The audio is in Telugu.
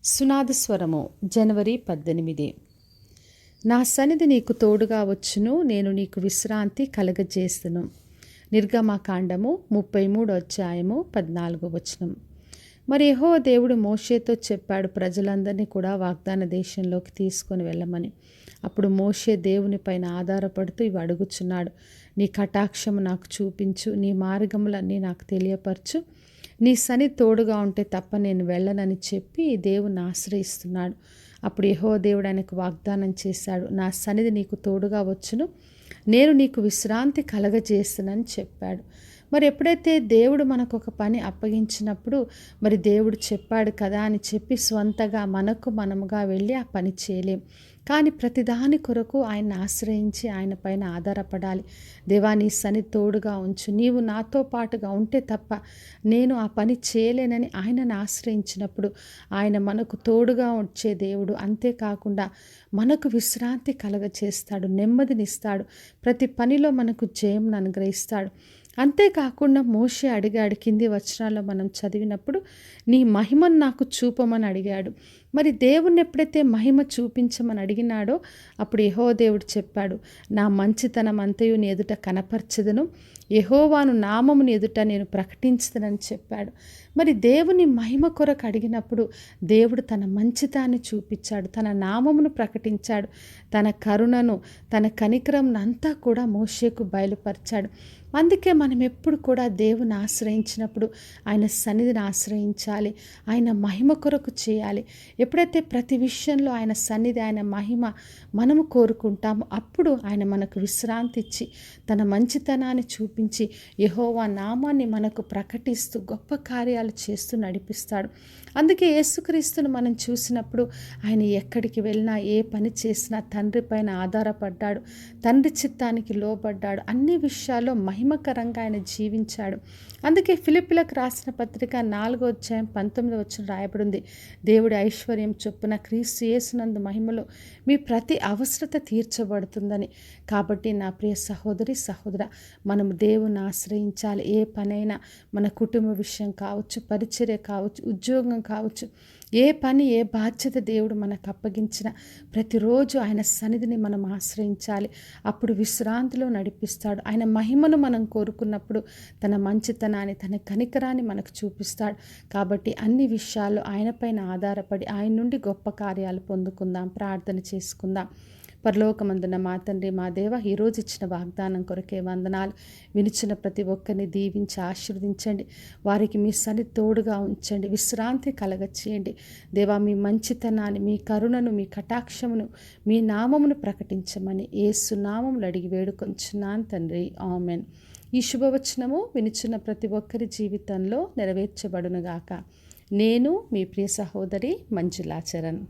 సునాదస్వరము జనవరి 18. నా సన్నిధి నీకు తోడుగా వచ్చును, నేను నీకు విశ్రాంతి కలగజేస్తును. నిర్గమకాండము 33 అధ్యాయము 14 వచనం. మరి యెహోవా దేవుడు మోషేతో చెప్పాడు, ప్రజలందరినీ కూడా వాగ్దాన దేశంలోకి తీసుకొని వెళ్ళమని. అప్పుడు మోషే దేవుని పైన ఆధారపడుతూ ఇవి అడుగుచున్నాడు. నీ కటాక్షము నాకు చూపించు, నీ మార్గములన్నీ నాకు తెలియపరచు, నీ సన్నిధి తోడుగా ఉంటే తప్ప నేను వెళ్ళనని చెప్పి దేవుని ఆశ్రయిస్తున్నాడు. అప్పుడు యెహోవా దేవుడు ఆయనకు వాగ్దానం చేశాడు, నా సన్నిధి నీకు తోడుగా వచ్చును, నేను నీకు విశ్రాంతి కలగజేస్తునని చెప్పాడు. మరి ఎప్పుడైతే దేవుడు మనకు ఒక పని అప్పగించినప్పుడు మరి దేవుడు చెప్పాడు కదా అని చెప్పి స్వంతగా మనముగా వెళ్ళి ఆ పని చేయలేం. కానీ ప్రతిదాని కొరకు ఆయన్ని ఆశ్రయించి ఆయన పైన ఆధారపడాలి. దేవా, నీ సన్నిధి తోడుగా ఉంచు, నీవు నాతో పాటుగా ఉంటే తప్ప నేను ఆ పని చేయలేనని ఆయనను ఆశ్రయించినప్పుడు ఆయన మనకు తోడుగా వచ్చే దేవుడు. అంతేకాకుండా మనకు విశ్రాంతి కలగచేస్తాడు, నెమ్మదినిస్తాడు, ప్రతి పనిలో మనకు జయంను అనుగ్రహిస్తాడు. అంతేకాకుండా మోషే అడిగాడు, కింది వచనాల్లో మనం చదివినప్పుడు నీ మహిమను నాకు చూపమని అడిగాడు. మరి దేవుణ్ణి ఎప్పుడైతే మహిమ చూపించమని అడిగినాడో అప్పుడు యెహోవా దేవుడు చెప్పాడు, నా మంచితనం అంతయు నీ ఎదుట కనపరచెదను, యెహోవాను నామముని ఎదుట నేను ప్రకటించదనని చెప్పాడు. మరి దేవుని మహిమ కొరకు అడిగినప్పుడు దేవుడు తన మంచితాన్ని చూపించాడు, తన నామమును ప్రకటించాడు, తన కరుణను, తన కనికరంను అంతా కూడా మోషేకు బయలుపరిచాడు. అందుకే మనం ఎప్పుడు కూడా దేవుని ఆశ్రయించినప్పుడు ఆయన సన్నిధిని ఆశ్రయించాలి, ఆయన మహిమ కొరకు చేయాలి. ఎప్పుడైతే ప్రతి విషయంలో ఆయన సన్నిధి, ఆయన మహిమ మనము కోరుకుంటామో అప్పుడు ఆయన మనకు విశ్రాంతి ఇచ్చి తన మంచితనాన్ని చూపించి యెహోవా నామాన్ని మనకు ప్రకటిస్తూ గొప్ప కార్యాలు చేస్తూ నడిపిస్తాడు. అందుకే యేసుక్రీస్తును మనం చూసినప్పుడు ఆయన ఎక్కడికి వెళ్ళినా, ఏ పని చేసినా తండ్రి పైన ఆధారపడ్డాడు, తండ్రి చిత్తానికి లోబడ్డాడు, అన్ని విషయాల్లో మహిమకరంగా ఆయన జీవించాడు. అందుకే ఫిలిప్పీలకు రాసిన పత్రిక 4వ అధ్యాయం 19వ వచనం రాయబడింది, దేవుడి ఐశ్వర్యం చొప్పున క్రీస్తు యేసునందు మహిమలో మీ ప్రతి అవసరత తీర్చబడుతుందని. కాబట్టి నా ప్రియ సహోదరి సహోదర, మనము దేవుని ఆశ్రయించాలి. ఏ పనైనా, మన కుటుంబ విషయం కావచ్చు, పరిచర్య కావచ్చు, ఉద్యోగం కావచ్చు, ఏ పని, ఏ బాధ్యత దేవుడు మనకు అప్పగించిన ప్రతిరోజు ఆయన సన్నిధిని మనం ఆశ్రయించాలి. అప్పుడు విశ్రాంతిలో నడిపిస్తాడు. ఆయన మహిమను మనం కోరుకున్నప్పుడు తన మంచితనాన్ని, తన కనికరాన్ని మనకు చూపిస్తాడు. కాబట్టి అన్ని విషయాల్లో ఆయన పైన ఆధారపడి ఆయన నుండి గొప్ప కార్యాలు పొందుకుందాం. ప్రార్థన చేసుకుందాం. పరలోకమందున మా తండ్రి, మా దేవ, ఈరోజు ఇచ్చిన వాగ్దానం కొరకే వందనాలు. వినిచిన ప్రతి ఒక్కరిని దీవించి ఆశీర్వదించండి. వారికి మీ సన్నిధి తోడుగా ఉంచండి, విశ్రాంతి కలగచేయండి. దేవా, మీ మంచితనాన్ని, మీ కరుణను, మీ కటాక్షమును, మీ నామమును ప్రకటించమని యేసు నామములు అడిగి వేడుకొంచున్నాను తండ్రి, ఆమెన్. ఈ శుభవచనము వినిచిన ప్రతి ఒక్కరి జీవితంలో నెరవేర్చబడునుగాక. నేను మీ ప్రియ సహోదరి మంజులా చరణ్.